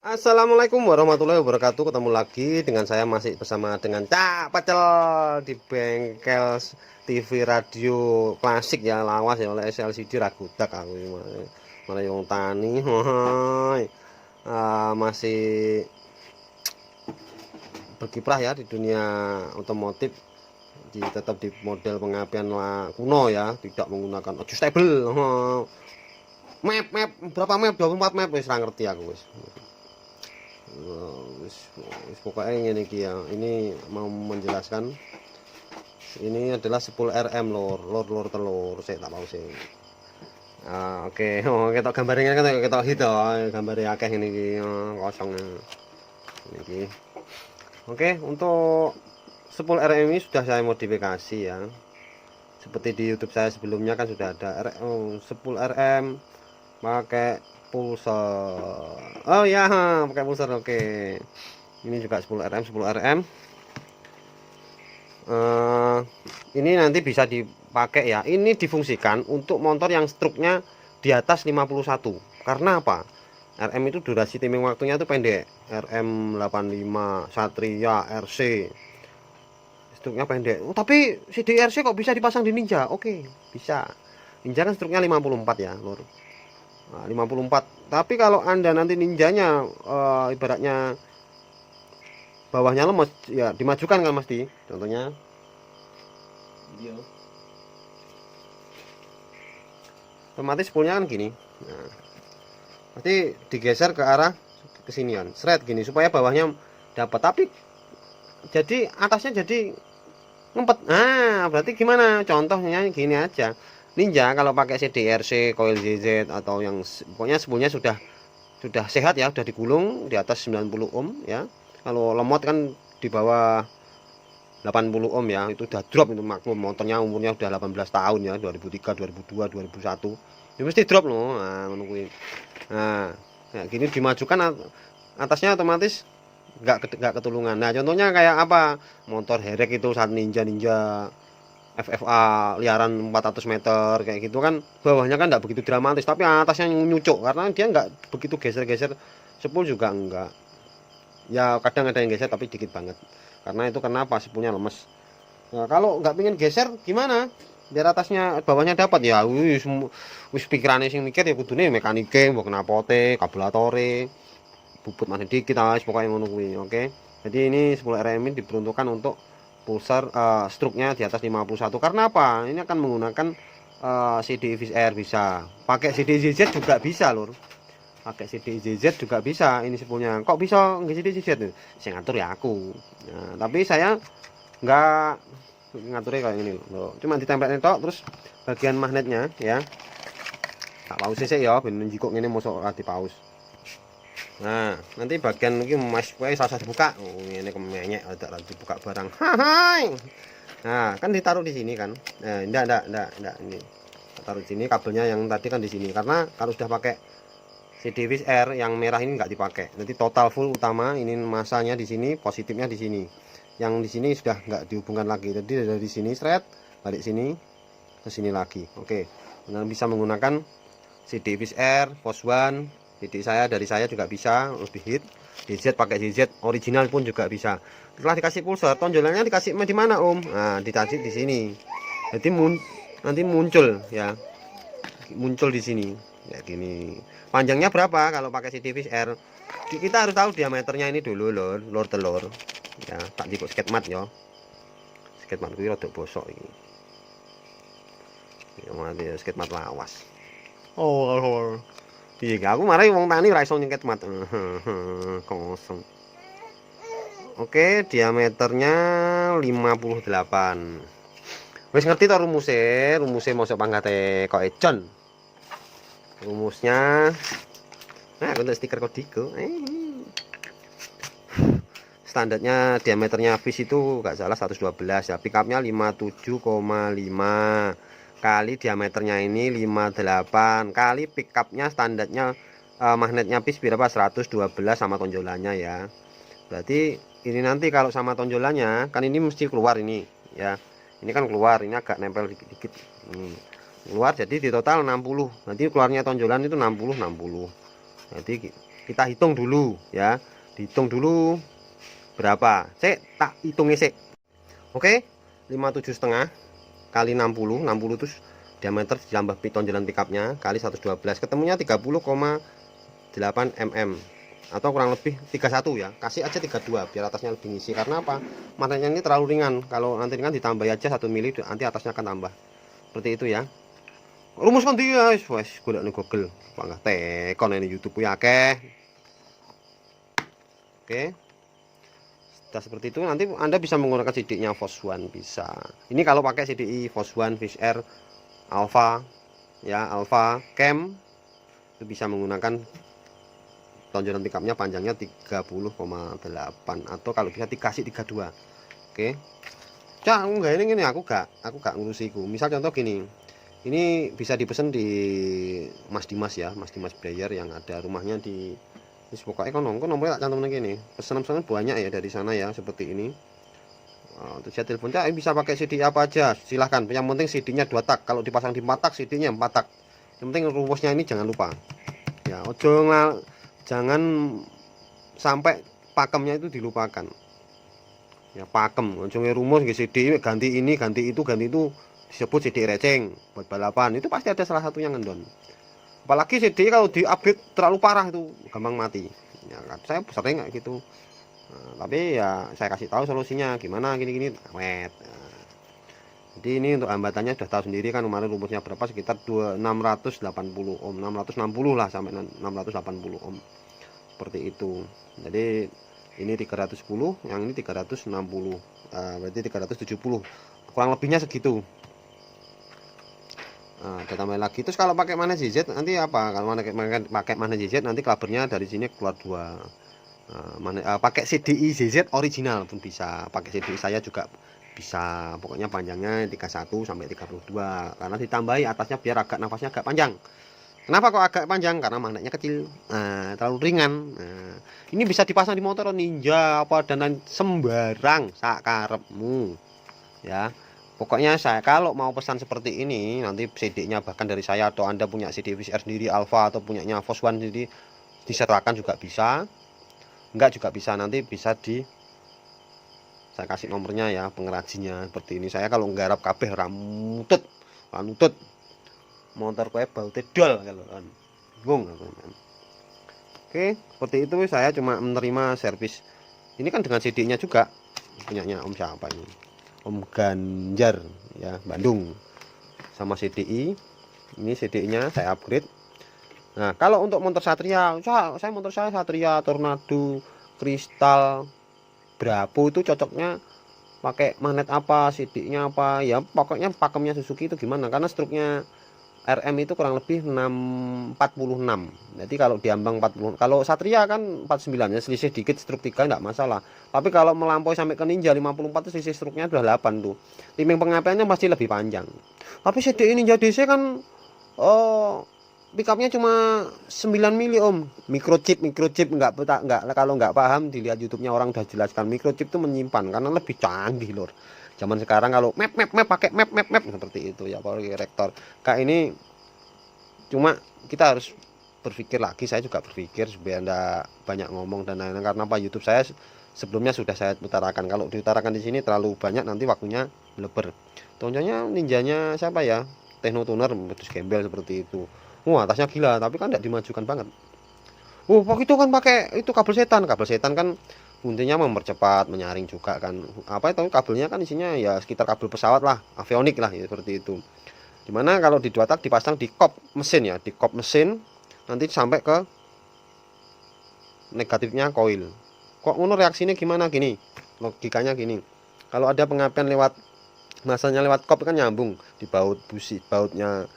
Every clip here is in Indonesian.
Assalamualaikum warahmatullahi wabarakatuh. Ketemu lagi dengan saya masih bersama dengan Cak Pecel di bengkel TV radio klasik ya, lawas ya oleh LCD ragudak aku malah yang tani. Masih berkiprah ya di dunia otomotif, tetap di model pengapian kuno ya, tidak menggunakan adjustable. Map berapa map, 24 map wis ra ngerti aku wis. Pokoknya ini ya, ini mau menjelaskan ini adalah 10 rm lor telur saya tak mau sih. Oke. Oh, kita gambarnya kan kita hit gambarnya akeh ini kosong ini. Oke, untuk 10 rm ini sudah saya modifikasi ya, seperti di YouTube saya sebelumnya kan sudah ada 10 rm pakai pulsar. Oh ya, pakai pulsar. Oke, ini juga 10 rm 10 rm. Ini nanti bisa dipakai ya, ini difungsikan untuk motor yang struknya di atas 51. Karena apa? RM itu durasi timing waktunya itu pendek. RM85 Satria RC struknya pendek. Tapi si DRC kok bisa dipasang di Ninja? Oke, bisa. Ninja kan struknya 54 ya lur. Nah, 54. Tapi kalau anda nanti ninjanya ibaratnya bawahnya lemes ya, dimajukan kan mesti. Contohnya video otomatis spoolnya kan gini. Nah, pasti digeser ke arah kesinian seret gini supaya bawahnya dapat, tapi jadi atasnya jadi ngempet. Nah, berarti gimana? Contohnya gini aja. Ninja kalau pakai CDRC coil ZZ atau yang pokoknya spoolnya sudah sehat ya, sudah digulung di atas 90 ohm ya. Kalau lemot kan di bawah 80 ohm ya, itu udah drop, itu maklum motornya umurnya udah 18 tahun ya, 2003 2002 2001 ya mesti drop loh. Nah, menungguin. Nah, kayak gini dimajukan atasnya otomatis nggak ketulungan. Nah, contohnya kayak apa, motor herek itu saat ninja FFA liaran 400 meter kayak gitu kan, bawahnya kan nggak begitu dramatis, tapi atasnya nyucuk karena dia nggak begitu geser-geser. Spool juga enggak ya, kadang ada yang geser tapi dikit banget, karena itu kenapa spoolnya lemes. Nah, kalau nggak pengen geser gimana biar atasnya bawahnya dapat ya, wis pikirannya sing mikir ya kudune mekanike mbok kenapote kabulatore bubut mana dikit aja pokoknya ngono kuwi. Oke, jadi ini 10 rm ini diperuntukkan untuk pulsar struknya di atas 51. Karena apa? Ini akan menggunakan CD VSR, bisa pakai CD ZZ juga bisa lur, pakai CD ZZ juga bisa. Ini spoolnya kok bisa nggak CD ZZ nih, saya ngatur ya aku. Nah, tapi saya nggak ngaturnya kayak ini loh, cuma ditempelin tok, terus bagian magnetnya ya tak paus sih ya, ben njikuk ngene mosok ora dipaus. Nah, nanti bagian ini mas salah dibuka. Oh, ini kemenyek ada dibuka barang. Hai. Nah, kan ditaruh di sini kan. Nah, enggak ini. Taruh di sini, kabelnya yang tadi kan di sini. Karena kalau sudah pakai CD VSR yang merah ini nggak dipakai. Nanti total full utama ini masanya di sini, positifnya di sini. Yang di sini sudah nggak dihubungkan lagi. Jadi dari sini seret, balik sini ke sini lagi. Oke. Nah, bisa menggunakan CD VSR, POS1. Jadi dari saya juga bisa lebih hit. DZ pakai DZ original pun juga bisa. Setelah dikasih pulsar, tonjolannya dikasih di mana Om? Nah, dikasih di sini. Jadi nanti muncul ya, muncul di sini. Ya gini. Panjangnya berapa kalau pakai CD VSR? Kita harus tahu diameternya ini dulu lor telur. Ya, tak jikuk sketmat ya. Sketmat kuwi rada bosok iki. Ya mati sketmat lawas. Oh. Iya, aku marah wong tani ora iso nyengket mat. Kosong. Oke, diameternya 58. Wis ngerti to rumusnya? Rumusnya mosok pangkate kok ejon. Rumusnya nah, untuk stiker kodigo. Standarnya diameternya vis itu enggak salah 112 ya. Pickupnya 57,5 kali diameternya ini 58 kali pickupnya standarnya magnetnya pis berapa 112 sama tonjolannya ya. Berarti ini nanti kalau sama tonjolannya kan ini mesti keluar ini ya, ini kan keluar, ini agak nempel dikit-dikit keluar, jadi di total 60. Nanti keluarnya tonjolan itu 60 60. Jadi kita hitung dulu ya, dihitung dulu berapa, tak hitungnya oke. 57,5 kali 60 terus diameter ditambah piton jalan pickupnya kali 112 ketemunya 30,8 mm atau kurang lebih 31 ya, kasih aja 32 biar atasnya lebih ngisi. Karena apa, magnetnya ini terlalu ringan, kalau nanti ringan ditambah aja 1 mili, nanti atasnya akan tambah seperti itu ya. Rumus kan dia wes golek ning Google kok enggak tekon ini YouTube ya akeh. Oke, sudah seperti itu nanti Anda bisa menggunakan CD-nya Fos One, bisa. Ini kalau pakai CDI Fos One, Fish Air, Alpha ya, Alpha Cam itu bisa menggunakan tonjolan pickupnya panjangnya 30,8 atau kalau bisa dikasih 32. Oke. Cak, enggak ini aku gak ngurusiku. Misal contoh gini. Ini bisa dipesan di Mas Dimas ya, Mas Dimas Player yang ada rumahnya di pokoknya nomornya tak cantum gini. Pesanan-pesanan banyak ya dari sana ya, seperti ini. Terus saya telepon, Cak, bisa pakai CD apa aja, silahkan. Yang penting CD-nya 2 tak. Kalau dipasang di 4 tak, CD-nya 4 tak. Yang penting rumusnya ini jangan lupa. Ya, jangan sampai pakemnya itu dilupakan. Ya, pakem, ujungnya rumus CD ganti ini, ganti itu disebut CD receng buat balapan, itu pasti ada salah satu yang ngendon. Apalagi CD kalau di-upgrade terlalu parah itu gampang mati. Ya, saya sering kayak gitu. Tapi ya saya kasih tahu solusinya gimana gini awet. Jadi ini untuk hambatannya sudah tahu sendiri kan, kemarin rumusnya berapa, sekitar 680 ohm, 660 lah sampai 680 ohm. Seperti itu. Jadi ini 310, yang ini 360. Berarti 370. Kurang lebihnya segitu. Ada tambah lagi. Terus kalau pakai mana ZZ nanti apa? Kalau pakai mana ZZ nanti klabernya dari sini keluar 2. Pakai CDI ZZ original pun bisa. Pakai CDI saya juga bisa. Pokoknya panjangnya 31 sampai 32. Karena ditambahi atasnya biar agak nafasnya agak panjang. Kenapa kok agak panjang? Karena magnetnya kecil. Terlalu ringan. Ini bisa dipasang di motor Ninja apa dan sembarang sakarepmu. Ya. Pokoknya saya kalau mau pesan seperti ini nanti CD-nya bahkan dari saya atau Anda punya CD VCR sendiri Alpha atau punyanya Fos One sendiri diserahkan juga bisa. Enggak juga bisa, nanti bisa saya kasih nomornya ya, pengrajinnya seperti ini. Saya kalau nggarap kabeh ramutut, lanutut. Motor kowe bau tedol kalau kan. Bingung aku. Oke, seperti itu saya cuma menerima servis. Ini kan dengan CD-nya juga punyanya Om siapa ini? Om Ganjar ya, Bandung, sama CDI. Ini CDI-nya saya upgrade. Nah, kalau untuk motor Satria, motor saya Satria, Tornado, Kristal, Bravo itu cocoknya pakai magnet apa, CD-nya apa, ya pokoknya pakemnya Suzuki itu gimana, karena struknya RM itu kurang lebih 646. Jadi kalau diambang 40, kalau Satria kan 49 ya, selisih dikit struk 3 enggak masalah. Tapi kalau melampaui sampai ke Ninja 54 itu selisih struknya sudah 8 tuh. Timing pengapiannya masih lebih panjang. Tapi CDI Ninja DC kan pickupnya cuma 9 mili om. Microchip enggak kalau enggak paham dilihat YouTube-nya, orang udah jelaskan microchip itu menyimpan karena lebih canggih lor. Zaman sekarang kalau map pakai map seperti itu ya, power rector. Kak ini cuma kita harus berpikir lagi, saya juga berpikir supaya Anda banyak ngomong dan lain-lain, karena apa, YouTube saya sebelumnya sudah saya utarakan. Kalau diutarakan di sini terlalu banyak nanti waktunya melebar. Contohnya ninjanya siapa ya? Techno Tuner putus gembel seperti itu. Atasnya gila, tapi kan tidak dimajukan banget. Itu kan pakai itu kabel setan kan intinya mempercepat, menyaring juga kan. Apa itu kabelnya kan isinya ya sekitar kabel pesawat lah, avionik lah ya, seperti itu. Dimana kalau di 2 tak dipasang di kop mesin ya, di kop mesin nanti sampai ke negatifnya koil. Kok ngono reaksinya gimana gini? Logikanya gini. Kalau ada pengapian lewat masanya lewat kop kan nyambung di baut busi, bautnya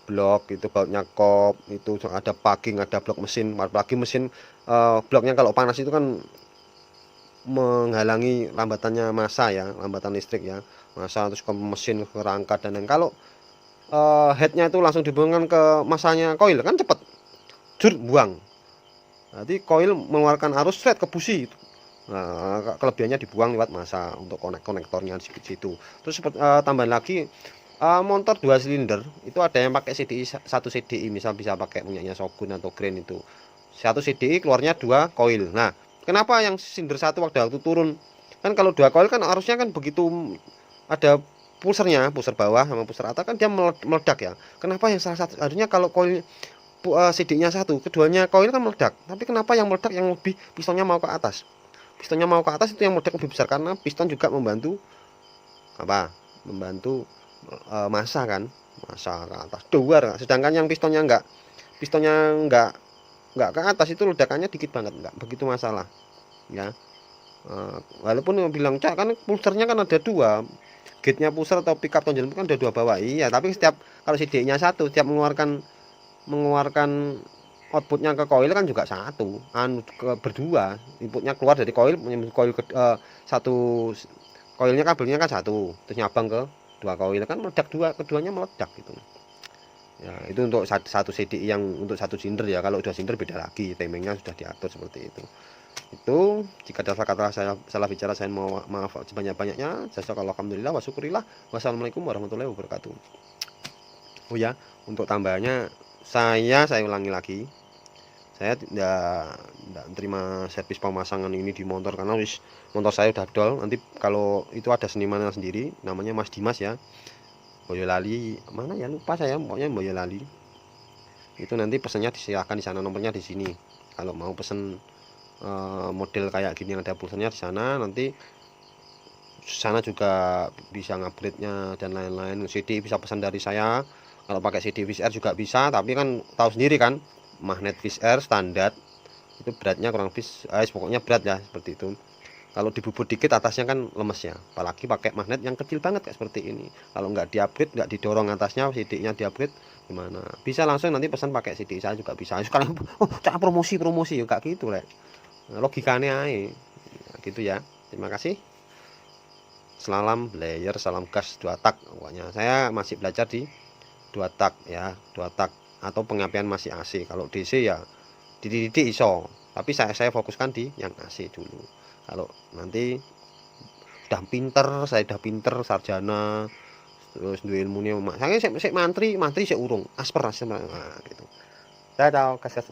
blok itu, bautnya kop itu ada packing, ada blok mesin, apalagi mesin bloknya kalau panas itu kan menghalangi lambatannya massa ya, lambatan listrik ya, massa, terus ke mesin, ke rangka dan lain. Kalau headnya itu langsung dibuangkan ke masanya koil kan cepet buang, nanti koil mengeluarkan arus straight ke busi. Nah, kelebihannya dibuang lewat massa untuk konektornya di situ. Terus tambahan lagi motor 2 silinder itu ada yang pakai CDI, 1 CDI misal bisa pakai punyanya Shogun atau Grand itu satu CDI keluarnya 2 koil. Nah, kenapa yang sinder satu waktu turun? Kan kalau 2 koil kan harusnya kan begitu ada pusernya, puser bawah sama puser atas kan dia meledak ya. Kenapa yang salah satu harusnya kalau koil CDI-nya satu, keduanya koil kan meledak. Tapi kenapa yang meledak yang lebih pistonnya mau ke atas? Pistonnya mau ke atas itu yang meledak lebih besar karena piston juga membantu apa? Membantu massa kan, massa ke atas keluar. Sedangkan yang pistonnya enggak ke atas itu ledakannya dikit banget, enggak begitu masalah ya. Walaupun bilang cak kan pusernya kan ada 2, gate-nya puser atau pickup tonjol kan ada 2 bawah. Iya, tapi setiap kalau CDI-nya satu, setiap mengeluarkan outputnya ke coil kan juga satu, berdua, inputnya keluar dari coil, satu coilnya kabelnya kan satu, terus nyabang ke 2 coil kan meledak, keduanya meledak gitu ya. Itu untuk satu CDI yang untuk satu sinder ya. Kalau 2 sinder beda lagi, timingnya sudah diatur seperti itu. Jika ada kata saya salah bicara, saya mau maaf sebanyak-banyaknya. Alhamdulillah wa syukurillah. Wassalamualaikum warahmatullahi wabarakatuh. Oh ya, untuk tambahannya saya ulangi lagi. Saya tidak terima servis pemasangan ini di motor karena motor saya udah dol. Nanti kalau itu ada senimannya sendiri, namanya Mas Dimas ya. Boyolali mana ya, lupa saya, pokoknya Boyolali. Itu nanti pesannya disilahkan di sana, nomornya di sini. Kalau mau pesen model kayak gini yang ada pulsanya di sana, nanti sana juga bisa ngupgrade-nya dan lain-lain. CD bisa pesan dari saya. Kalau pakai CD VCR juga bisa, tapi kan tahu sendiri kan, magnet VCR standar itu beratnya kurang lebih pokoknya berat ya seperti itu. Kalau dibubut dikit atasnya kan lemes ya, apalagi pakai magnet yang kecil banget kayak seperti ini. Kalau nggak diupgrade, nggak didorong atasnya, CD-nya diupgrade gimana? Bisa langsung nanti pesan pakai CD saya juga bisa. Sekarang cara promosi ya kayak gitu lah. Logikanya aja gitu ya. Terima kasih. Salam layer, salam gas 2 tak. Pokoknya saya masih belajar di 2 tak ya, 2 tak atau pengapian masih AC. Kalau DC ya dididik iso, tapi saya fokuskan di yang AC dulu. Kalau nanti saya udah pinter sarjana terus duwe ilmune, saya sik mantri sik urung asper nah, gitu. Dah gas.